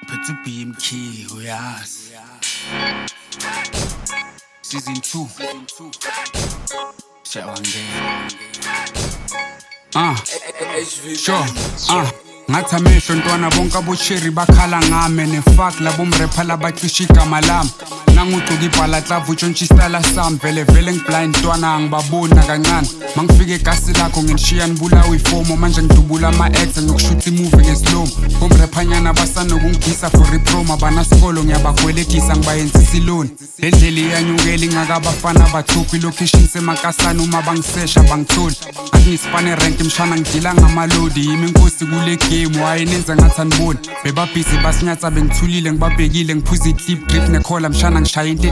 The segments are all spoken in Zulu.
Phethe BMK uyazi. Season 2 Shawangena. Sure. Ngathi amehlo ntwana bonke abosheri bakhala ngame nefuck labo mrapper labacisha igama lami nangugcoka ibhala klavu tshontshisala sami vele ngiblind ntwana angibabona kancane mangifika egasi lakho nginishiya nibulawa ifomo manje ngidubula ama-acts ngiyokushutha imovie ngeslow bomraphanyana basanokungigisa for ipromo abanasikolo ngiyabagweletisa ngibayenzisa iloni le ndlela iyanyukela ingakabafana abathuphi ilocation semakasana uma bangisesha bangitholi athi ngisipane rank mshana ngidila ngamalodi yimi inkosi kule game wayenenza ngathi aniboni bebabhizi basinyatsa bengithulile ngibabhekile ngiphuza i-clip grip nekhola mshana ngishaya into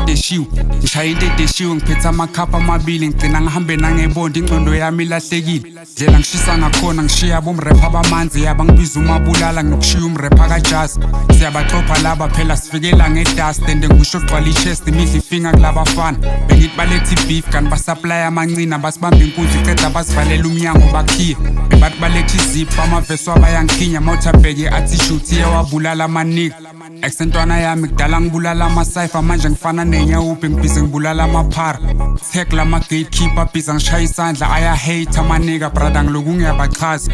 edeshiwe ngiphethe amakhapha amabili ngigcina ngihambe nangebonda ingcondo yami ilahlekile ndlela ngishisa ngakhona ngishiya bomrapper abamanzi yabangibiza umabulala nginokushiya umrapper kajazz siyabaxopha laba phela sifikela ngedust and ngisho gcwala i-chest imidla ifinger kulabafana bengithi baletha i-beef kanti basupply amancina basibamba inkunzi iceda basivalela umnyango bakhiye bebathi baletha izipho amavesi wabayangikhinya mawuthabheke attitude iyawabulala amanika eksentwana yami kudala ngibulala ama-cypher manje ngifana nenyawuphi ngibhize ngibulala amaphara tag lama-gatekeeper bhiza ngishaya isandla aya-hate amanika brada ngiloku ngiyabachaza